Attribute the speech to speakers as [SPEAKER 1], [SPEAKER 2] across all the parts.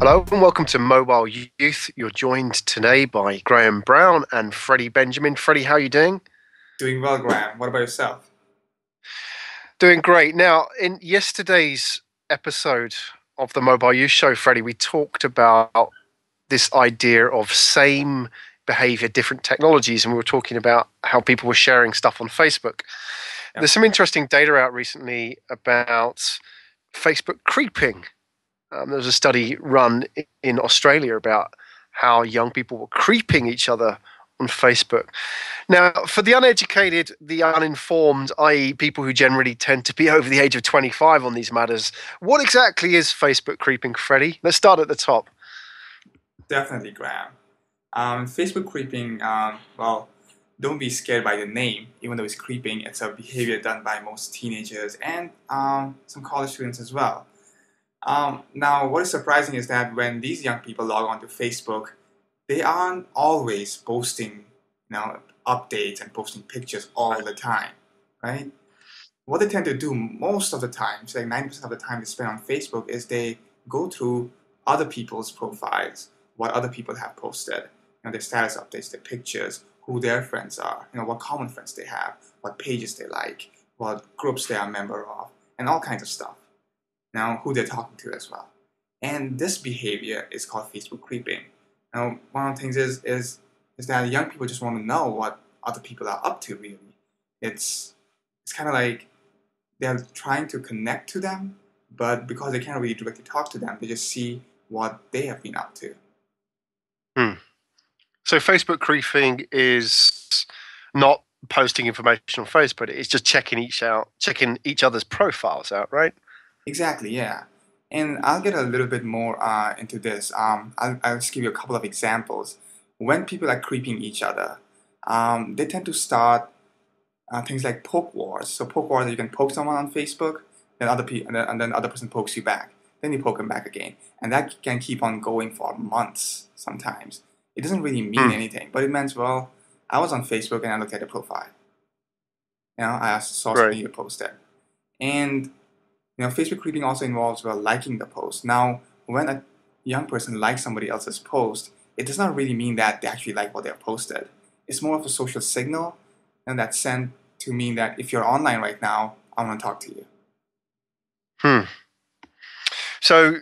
[SPEAKER 1] Hello and welcome to Mobile Youth. You're joined today by Graham Brown and Freddie Benjamin. Freddie, how are you doing?
[SPEAKER 2] Doing well, Graham. What about yourself?
[SPEAKER 1] Doing great. Now, in yesterday's episode of the Mobile Youth Show, Freddie, we talked about this idea of same behavior, different technologies, and we were talking about how people were sharing stuff on Facebook.
[SPEAKER 2] Yep.
[SPEAKER 1] There's some interesting data out recently about Facebook creeping. There was a study run in Australia about how young people were creeping each other on Facebook. Now, for the uneducated, the uninformed, i.e., people who generally tend to be over the age of 25 on these matters, what exactly is Facebook creeping, Freddie? Let's start at the top.
[SPEAKER 2] Definitely, Graham. Facebook creeping, well, don't be scared by the name. Even though it's creeping, it's a behavior done by most teenagers and some college students as well. Now, what is surprising is that when these young people log on to Facebook, they aren't always posting, updates and posting pictures all the time, right? What they tend to do most of the time, so like 90% of the time they spend on Facebook, is they go through other people's profiles, what other people have posted, their status updates, their pictures, who their friends are, what common friends they have, what pages they like, what groups they are a member of, and all kinds of stuff. Now, who they're talking to as well. And this behavior is called Facebook creeping. Now, one of the things is that young people just want to know what other people are up to, really. It's kind of like they're trying to connect to them, but because they can't really directly talk to them, they just see what they have been up to.
[SPEAKER 1] So Facebook creeping is not posting information on Facebook, it's just checking each other's profiles out, right?
[SPEAKER 2] Exactly, yeah. And I'll get a little bit more into this. I'll just give you a couple of examples. When people are creeping each other, they tend to start things like poke wars. So poke wars, you can poke someone on Facebook, then and then other person pokes you back. Then you poke them back again, and that can keep on going for months. Sometimes it doesn't really mean anything, but it means, well, I was on Facebook and I looked at the profile. I saw something
[SPEAKER 1] Right.
[SPEAKER 2] you posted, and Facebook creeping also involves, well, liking the post. Now, when a young person likes somebody else's post, it does not really mean that they actually like what they've posted. It's more of a social signal, and that's sent to mean that if you're online right now, I want to talk to you.
[SPEAKER 1] So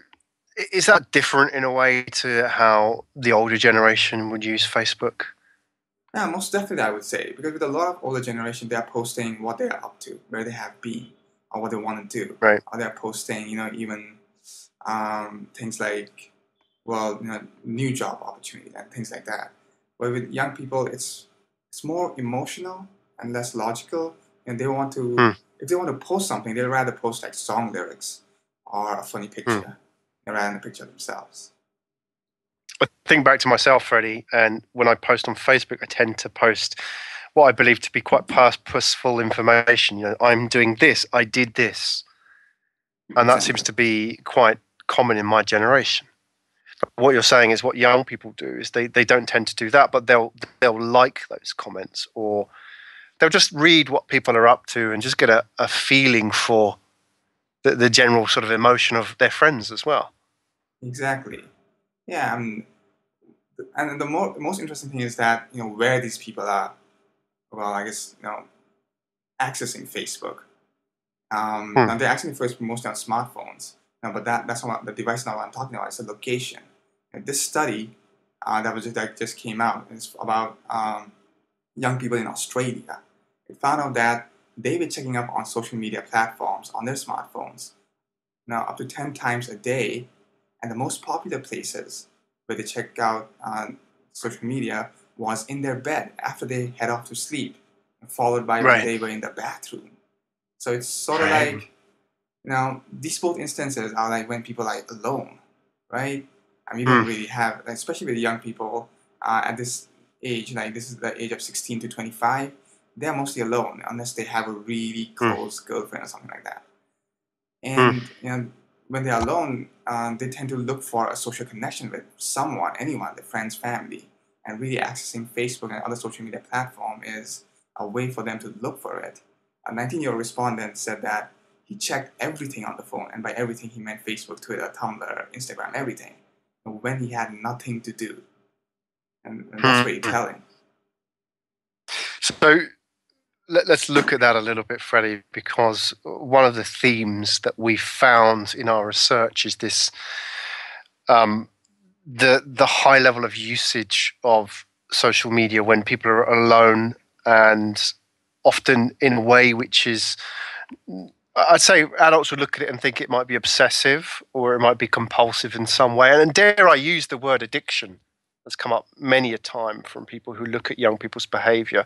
[SPEAKER 1] is that different in a way to how the older generation would use Facebook?
[SPEAKER 2] Yeah, most definitely I would say, because with a lot of older generation, they are posting what they are up to, where they have been, or what they want to do.
[SPEAKER 1] Right.
[SPEAKER 2] Or they are posting, even things like, well, new job opportunity and things like that. But with young people, it's more emotional and less logical, and they want to, if they want to post something, they'd rather post like song lyrics or a funny picture rather than a picture of themselves.
[SPEAKER 1] I think back to myself, Freddie, and when I post on Facebook, I tend to post what I believe to be quite purposeful information. I'm doing this, I did this. And that seems to be quite common in my generation. But what you're saying is what young people do is they don't tend to do that, but they'll like those comments, or they'll just read what people are up to and just get a feeling for the general sort of emotion of their friends as well.
[SPEAKER 2] Exactly. Yeah, and the most interesting thing is that where these people are. Well, I guess accessing Facebook. Now they're accessing Facebook mostly on smartphones. Now, but that's not the device. Now, what I'm talking about is the location. And this study that just came out is about young people in Australia. It found out that they were checking up on social media platforms on their smartphones now up to 10 times a day, and the most popular places where they check out social media was in their bed after they head off to sleep, followed by when they were in the bathroom. So it's sort of like, these both instances are like when people are alone, right? I mean, you don't really have, especially with young people at this age, like this is the age of 16 to 25, they're mostly alone unless they have a really close girlfriend or something like that. And when they're alone, they tend to look for a social connection with someone, anyone, their friends, family. And really accessing Facebook and other social media platform is a way for them to look for it. A 19-year-old respondent said that he checked everything on the phone, and by everything he meant Facebook, Twitter, Tumblr, Instagram, everything. when he had nothing to do, and that's very
[SPEAKER 1] Hmm.
[SPEAKER 2] telling.
[SPEAKER 1] So let's look at that a little bit, Freddie, because one of the themes that we found in our research is this um, the high level of usage of social media when people are alone, and often in a way which is, I'd say adults would look at it and think it might be obsessive or it might be compulsive in some way. And dare I use the word addiction? That's come up many a time from people who look at young people's behavior.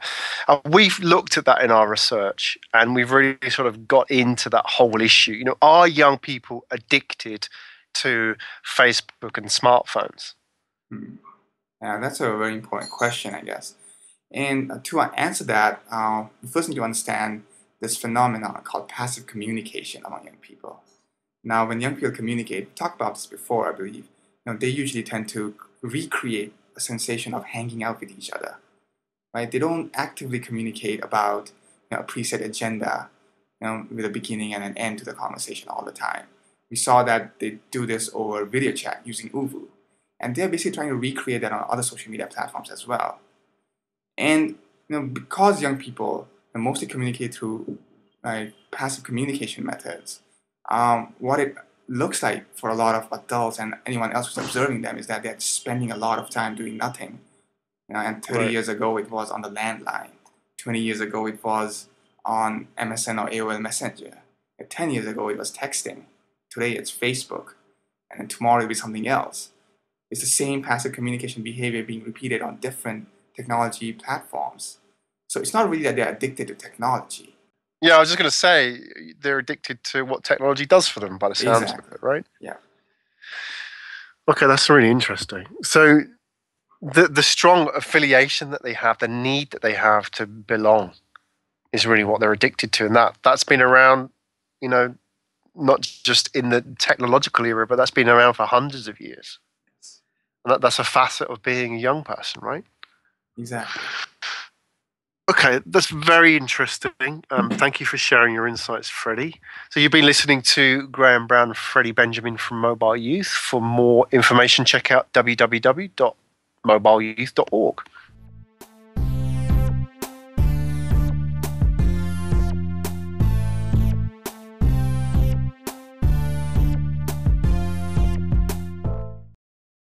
[SPEAKER 1] We've looked at that in our research, and we've really sort of got into that whole issue. Are young people addicted to Facebook and smartphones?
[SPEAKER 2] Hmm. Yeah, that's a very important question, I guess. And to answer that, we first need to understand this phenomenon called passive communication among young people. Now, when young people communicate, we talked about this before, I believe. They usually tend to recreate a sensation of hanging out with each other, right? They don't actively communicate about a preset agenda, with a beginning and an end to the conversation all the time. We saw that they do this over video chat using Uvu, and they're basically trying to recreate that on other social media platforms as well. And because young people mostly communicate through passive communication methods, what it looks like for a lot of adults and anyone else who's observing them is that they're spending a lot of time doing nothing. And 30
[SPEAKER 1] Right.
[SPEAKER 2] years ago it was on the landline. 20 years ago it was on MSN or AOL Messenger. 10 years ago it was texting. Today it's Facebook. And then tomorrow it'll be something else. It's the same passive communication behavior being repeated on different technology platforms. So it's not really that they're addicted to technology.
[SPEAKER 1] Yeah, I was just going to say they're addicted to what technology does for them by the sounds of
[SPEAKER 2] Exactly.
[SPEAKER 1] it, right?
[SPEAKER 2] Yeah.
[SPEAKER 1] Okay, that's really interesting. So the strong affiliation that they have, the need that they have to belong, is really what they're addicted to, and that's been around, you know, not just in the technological era, but that's been around for hundreds of years.
[SPEAKER 2] Yes.
[SPEAKER 1] And that's a facet of being a young person, right?
[SPEAKER 2] Exactly.
[SPEAKER 1] Okay, that's very interesting. Thank you for sharing your insights, Freddie. So you've been listening to Graham Brown and Freddie Benjamin from Mobile Youth. For more information, check out www.mobileyouth.org.